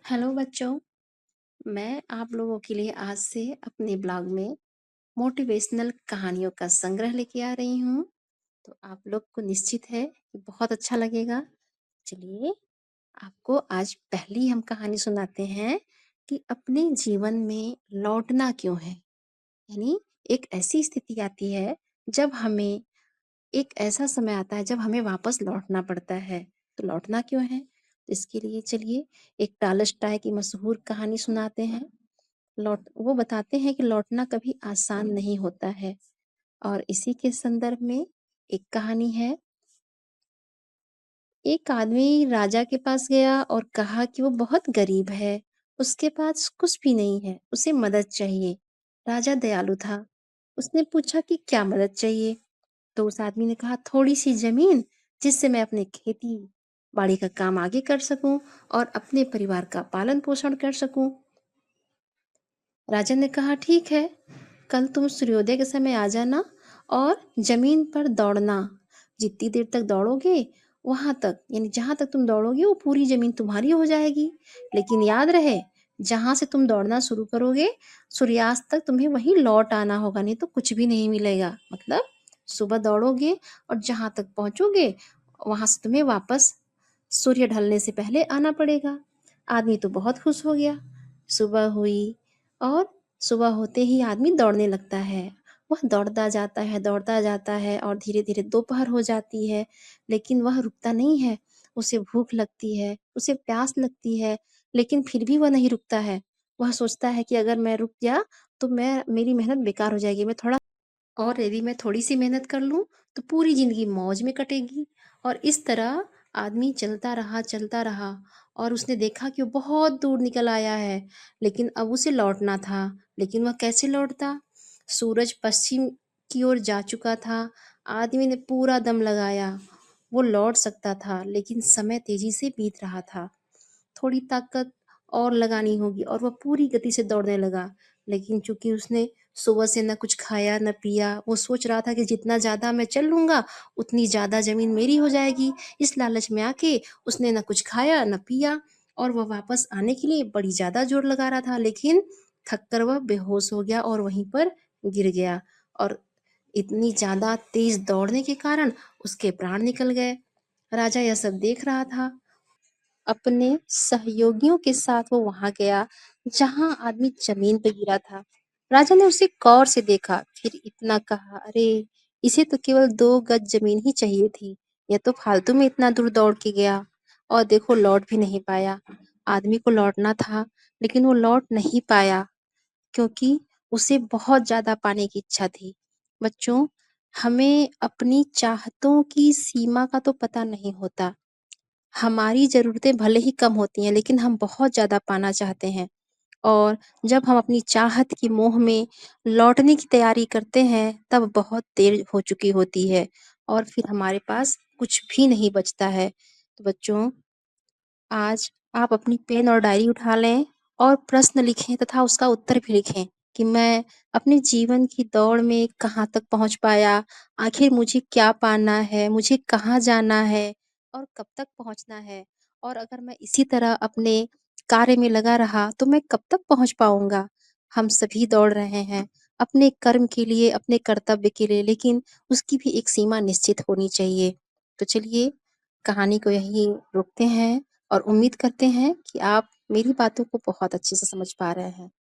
Hello बच्चों, मैं आप लोगों के लिए आज से अपने ब्लॉग में मोटिवेशनल कहानियों का संग्रह लेके आ रही हूँ। तो आप लोग को निश्चित है कि बहुत अच्छा लगेगा। चलिए, आपको आज पहली हम कहानी सुनाते हैं कि अपने जीवन में लौटना क्यों है। यानी एक ऐसी स्थिति आती है जब हमें एक ऐसा समय आता है जब हमें वापस लौटना पड़ता है। तो लौटना क्यों है? तो इसके लिए चलिए एक टॉलस्टॉय की मशहूर कहानी सुनाते हैं। वो बताते हैं कि लौटना कभी आसान नहीं होता है। और इसी के संदर्भ में एक कहानी है। एक आदमी राजा के पास गया और कहा कि वो बहुत गरीब है, उसके पास कुछ भी नहीं है, उसे मदद चाहिए। राजा दयालु था। उसने पूछा कि क्या मदद चाहिए? तो उस आदमी ने कहा, थोड़ी सी जमीन जिससे मैं अपने खेती बाड़ी का काम आगे कर सकूं और अपने परिवार का पालन पोषण कर सकूं। राजा ने कहा, ठीक है, कल तुम सूर्योदय के समय आ जाना और जमीन पर दौड़ना। जितनी देर तक दौड़ोगे वहां तक, यानी जहां तक तुम दौड़ोगे वो पूरी जमीन तुम्हारी हो जाएगी। लेकिन याद रहे, जहां से तुम दौड़ना शुरू करोगे सूर्यास्त तक तुम्हें वहीं लौट आना होगा, नहीं तो कुछ भी नहीं मिलेगा। मतलब सुबह दौड़ोगे और जहां तक पहुंचोगे वहां से तुम्हें वापस सूर्य ढलने से पहले आना पड़ेगा। आदमी तो बहुत खुश हो गया। सुबह हुई और सुबह होते ही आदमी दौड़ने लगता है। वह दौड़ता जाता है और धीरे-धीरे दोपहर हो जाती है, लेकिन वह रुकता नहीं है। उसे भूख लगती है, उसे प्यास लगती है, लेकिन फिर भी वह नहीं रुकता है। वह सोचता है कि अगर मैं रुक गया तो मैं मेरी मेहनत बेकार हो जाएगी। मैं थोड़ा और यदि मैं थोड़ी-सी मेहनत कर लूँ, तो पूरी ज़िंदगी मौज में कटेगी। और इस तरह आदमी चलता रहा और उसने देखा कि वो बहुत दूर निकल आया है, लेकिन अब उसे लौटना था। लेकिन वह कैसे लौटता? सूरज पश्चिम की ओर जा चुका था। आदमी ने पूरा दम लगाया। वो लौट सकता था, लेकिन समय तेज़ी से बीत रहा था। थोड़ी ताकत और लगानी होगी और वह पूरी गति से दौड़ने लगा। लेकिन चूँकि उसने सुबह से न कुछ खाया न पिया, वो सोच रहा था कि जितना ज़्यादा मैं चल लूँगा, उतनी ज़्यादा ज़मीन मेरी हो जाएगी। इस लालच में आके उसने न कुछ खाया न पिया और वह वापस आने के लिए बड़ी ज़्यादा ज़ोर लगा रहा था, लेकिन थक कर वह बेहोश हो गया और वहीं पर गिर गया। और इतनी ज़्यादा तेज़ दौड़ने के कारण उसके प्राण निकल गए। राजा यह सब देख रहा था। अपने सहयोगियों के साथ वो वहां गया जहां आदमी जमीन पर गिरा था। राजा ने उसे गौर से देखा, फिर इतना कहा, अरे, इसे तो केवल 2 गज जमीन ही चाहिए थी। यह तो फालतू में इतना दूर दौड़ के गया और देखो लौट भी नहीं पाया। आदमी को लौटना था, लेकिन वो लौट नहीं पाया क्योंकि उसे बहुत ज्यादा पाने की इच्छा थी। बच्चों, हमें अपनी चाहतों की सीमा का तो पता नहीं होता। हमारी ज़रूरतें भले ही कम होती हैं, लेकिन हम बहुत ज़्यादा पाना चाहते हैं। और जब हम अपनी चाहत की मोह में लौटने की तैयारी करते हैं, तब बहुत देर हो चुकी होती है और फिर हमारे पास कुछ भी नहीं बचता है। तो बच्चों, आज आप अपनी पेन और डायरी उठा लें और प्रश्न लिखें तथा उसका उत्तर भी लिखें कि मैं अपने जीवन की दौड़ में कहाँ तक पहुँच पाया, आखिर मुझे क्या पाना है, मुझे कहाँ जाना है और कब तक पहुँचना है। और अगर मैं इसी तरह अपने कार्य में लगा रहा तो मैं कब तक पहुँच पाऊँगा। हम सभी दौड़ रहे हैं अपने कर्म के लिए, अपने कर्तव्य के लिए, लेकिन उसकी भी एक सीमा निश्चित होनी चाहिए। तो चलिए, कहानी को यहीं रोकते हैं और उम्मीद करते हैं कि आप मेरी बातों को बहुत अच्छे से समझ पा रहे हैं।